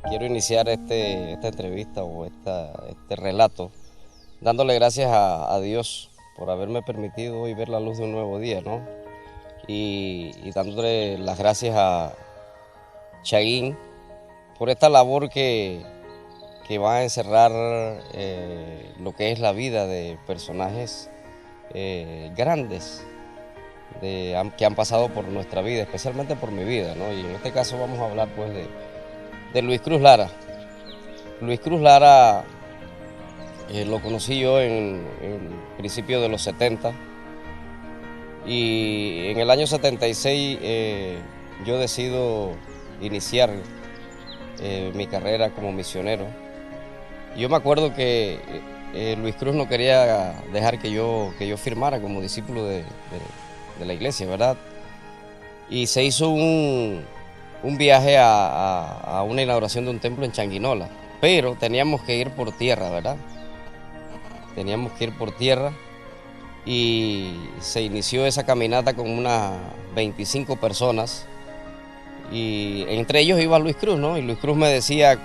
Quiero iniciar esta entrevista o este relato dándole gracias a Dios por haberme permitido hoy ver la luz de un nuevo día, ¿no? Y dándole las gracias a Chaguín por esta labor que va a encerrar lo que es la vida de personajes grandes que han pasado por nuestra vida, especialmente por mi vida, ¿no? Y en este caso vamos a hablar pues de Luis Cruz Lara. Luis Cruz Lara lo conocí yo en principios de los 70 y en el año 76 yo decido iniciar mi carrera como misionero. Yo me acuerdo que Luis Cruz no quería dejar que yo firmara como discípulo de la iglesia, ¿verdad? Y se hizo un viaje a una inauguración de un templo en Changuinola, pero teníamos que ir por tierra, ¿verdad? Teníamos que ir por tierra y se inició esa caminata con unas 25 personas y entre ellos iba Luis Cruz, ¿no? Y Luis Cruz me decía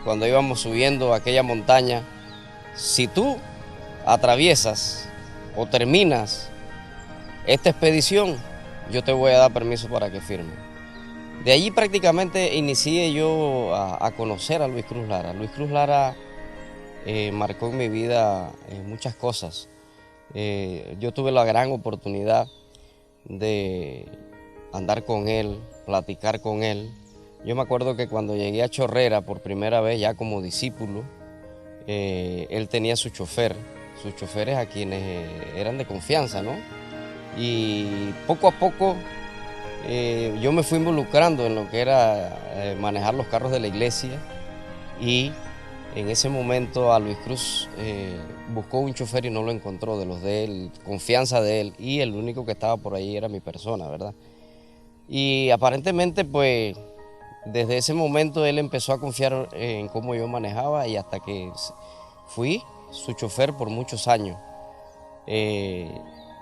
cuando íbamos subiendo aquella montaña, si tú atraviesas o terminas esta expedición, yo te voy a dar permiso para que firme. De allí prácticamente inicié yo a conocer a Luis Cruz Lara. Luis Cruz Lara marcó en mi vida muchas cosas. Yo tuve la gran oportunidad de andar con él, platicar con él. Yo me acuerdo que cuando llegué a Chorrera por primera vez ya como discípulo, él tenía sus choferes a quienes eran de confianza, ¿no? Y poco a poco yo me fui involucrando en lo que era manejar los carros de la iglesia y en ese momento a Luis Cruz buscó un chofer y no lo encontró, de los de él, confianza de él, y el único que estaba por ahí era mi persona, ¿verdad? Y aparentemente pues desde ese momento él empezó a confiar en cómo yo manejaba y hasta que fui su chofer por muchos años.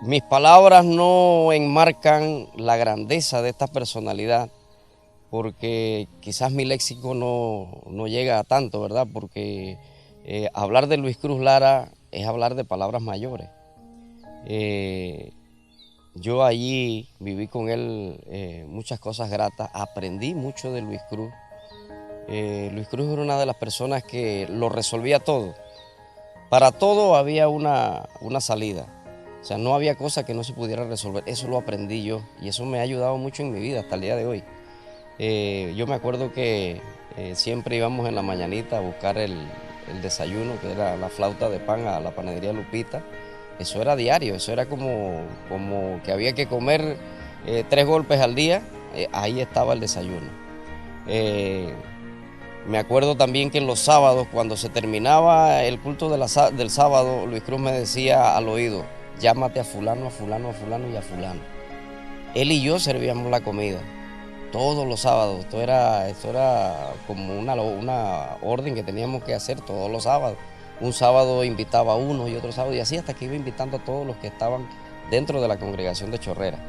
Mis palabras no enmarcan la grandeza de esta personalidad, porque quizás mi léxico no llega a tanto, ¿verdad? Porque hablar de Luis Cruz Lara es hablar de palabras mayores. Yo allí viví con él muchas cosas gratas, aprendí mucho de Luis Cruz. Luis Cruz era una de las personas que lo resolvía todo. Para todo había una salida. O sea, no había cosa que no se pudiera resolver. Eso lo aprendí yo y eso me ha ayudado mucho en mi vida hasta el día de hoy. Yo me acuerdo que siempre íbamos en la mañanita a buscar el desayuno, que era la flauta de pan a la panadería Lupita. Eso era diario, eso era como que había que comer 3 golpes al día, ahí estaba el desayuno. Me acuerdo también que en los sábados, cuando se terminaba el culto del sábado, Luis Cruz me decía al oído, llámate a fulano, a fulano, a fulano y a fulano. Él y yo servíamos la comida todos los sábados. Esto era como una orden que teníamos que hacer todos los sábados. Un sábado invitaba a uno y otro sábado y así hasta que iba invitando a todos los que estaban dentro de la congregación de Chorrera.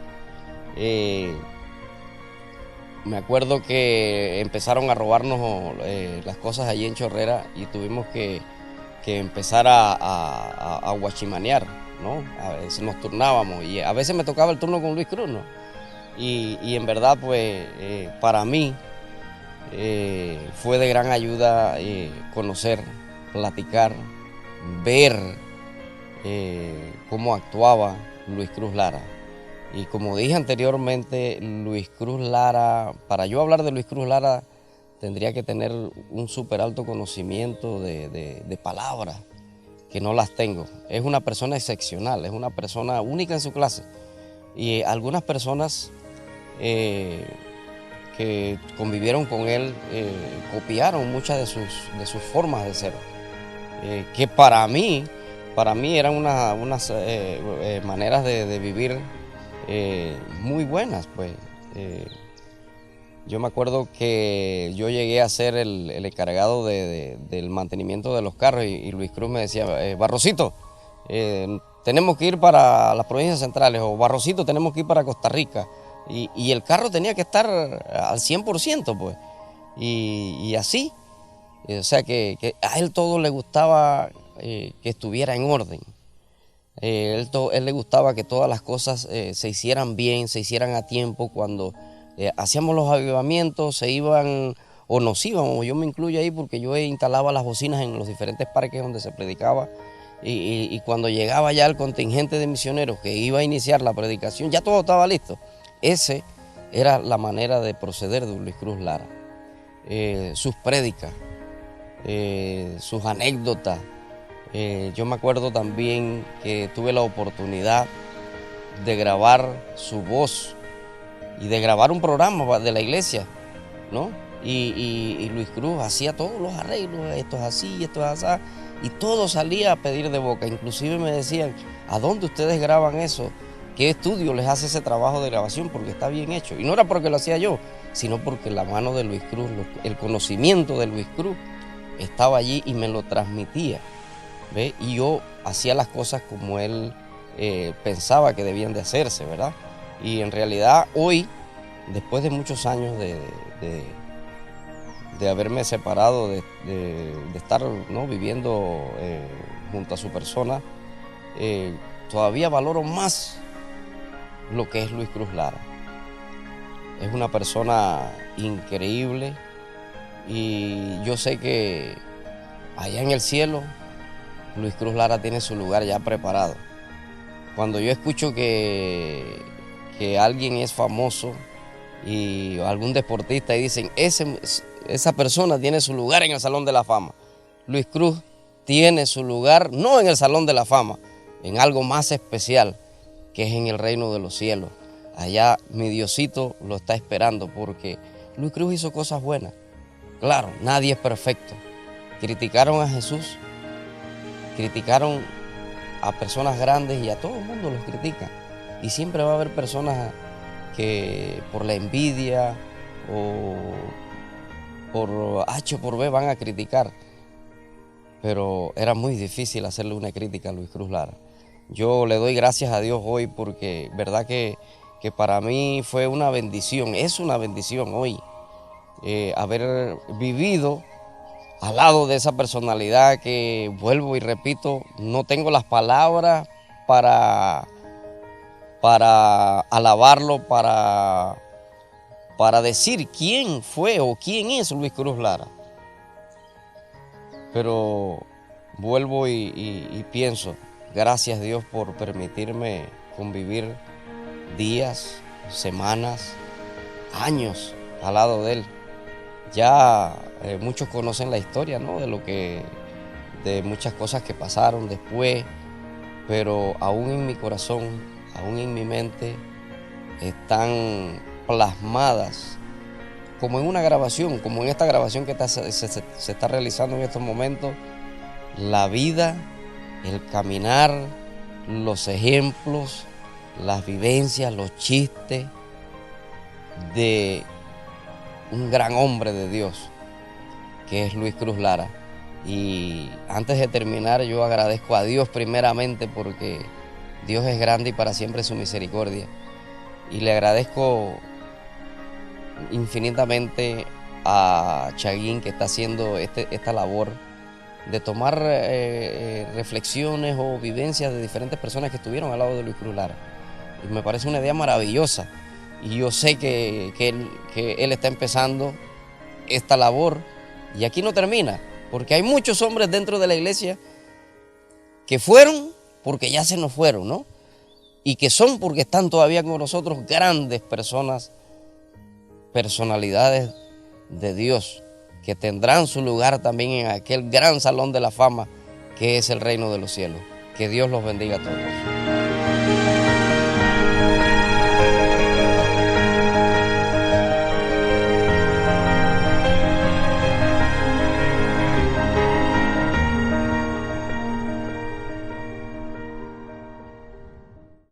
Me acuerdo que empezaron a robarnos las cosas allí en Chorrera y tuvimos que empezar a guachimanear, ¿no? A veces nos turnábamos y a veces me tocaba el turno con Luis Cruz, ¿no? Y en verdad, pues, para mí fue de gran ayuda conocer, platicar, ver cómo actuaba Luis Cruz Lara. Y como dije anteriormente, Luis Cruz Lara, para yo hablar de Luis Cruz Lara, tendría que tener un súper alto conocimiento de palabras, que no las tengo. Es una persona excepcional, es una persona única en su clase. Y algunas personas que convivieron con él copiaron muchas de sus formas de ser, que para mí eran unas maneras de vivir muy buenas, pues. Yo me acuerdo que yo llegué a ser el encargado del mantenimiento de los carros y Luis Cruz me decía, Barrosito, tenemos que ir para las provincias centrales, o Barrosito, tenemos que ir para Costa Rica. Y el carro tenía que estar al 100%, pues. Y así, o sea que a él todo le gustaba que estuviera en orden. Él le gustaba que todas las cosas se hicieran bien, se hicieran a tiempo. Cuando hacíamos los avivamientos, se iban o nos íbamos, yo me incluyo ahí porque yo instalaba las bocinas en los diferentes parques donde se predicaba. Y cuando llegaba ya el contingente de misioneros que iba a iniciar la predicación, ya todo estaba listo. Esa era la manera de proceder de Luis Cruz Lara. Sus prédicas, sus anécdotas. Yo me acuerdo también que tuve la oportunidad de grabar su voz y de grabar un programa de la iglesia, ¿no? Y Luis Cruz hacía todos los arreglos, esto es así, esto es así, y todo salía a pedir de boca. Inclusive me decían, ¿a dónde ustedes graban eso? ¿Qué estudio les hace ese trabajo de grabación? Porque está bien hecho. Y no era porque lo hacía yo, sino porque la mano de Luis Cruz, el conocimiento de Luis Cruz estaba allí y me lo transmitía, ¿ve? Y yo hacía las cosas como él pensaba que debían de hacerse, ¿verdad? Y en realidad hoy, después de muchos años de haberme separado, de estar, ¿no?, viviendo junto a su persona, todavía valoro más lo que es Luis Cruz Lara. Es una persona increíble y yo sé que allá en el cielo Luis Cruz Lara tiene su lugar ya preparado. Cuando yo escucho que alguien es famoso y algún deportista y dicen, esa persona tiene su lugar en el Salón de la Fama. Luis Cruz tiene su lugar no en el Salón de la Fama, en algo más especial, que es en el reino de los cielos. Allá mi Diosito lo está esperando porque Luis Cruz hizo cosas buenas. Claro, nadie es perfecto. Criticaron a Jesús, criticaron a personas grandes y a todo el mundo los critican. Y siempre va a haber personas que por la envidia o por H o por B van a criticar. Pero era muy difícil hacerle una crítica a Luis Cruz Lara. Yo le doy gracias a Dios hoy porque verdad que para mí fue una bendición, es una bendición hoy haber vivido al lado de esa personalidad que, vuelvo y repito, no tengo las palabras para alabarlo, para decir quién fue o quién es Luis Cruz Lara. Pero vuelvo y pienso, gracias Dios por permitirme convivir días, semanas, años al lado de él. Ya muchos conocen la historia, ¿no?, de muchas cosas que pasaron después, pero aún en mi corazón, aún en mi mente, están plasmadas como en una grabación, como en esta grabación que se está realizando en estos momentos, la vida, el caminar, los ejemplos, las vivencias, los chistes de un gran hombre de Dios, que es Luis Cruz Lara. Y antes de terminar, yo agradezco a Dios primeramente porque Dios es grande y para siempre su misericordia. Y le agradezco infinitamente a Chaguín, que está haciendo esta labor de tomar reflexiones o vivencias de diferentes personas que estuvieron al lado de Luis Cruz Lara. Y me parece una idea maravillosa. Y yo sé que él está empezando esta labor y aquí no termina, porque hay muchos hombres dentro de la iglesia que fueron porque ya se nos fueron, ¿no? Y que son porque están todavía con nosotros grandes personas, personalidades de Dios, que tendrán su lugar también en aquel gran salón de la fama que es el reino de los cielos. Que Dios los bendiga a todos.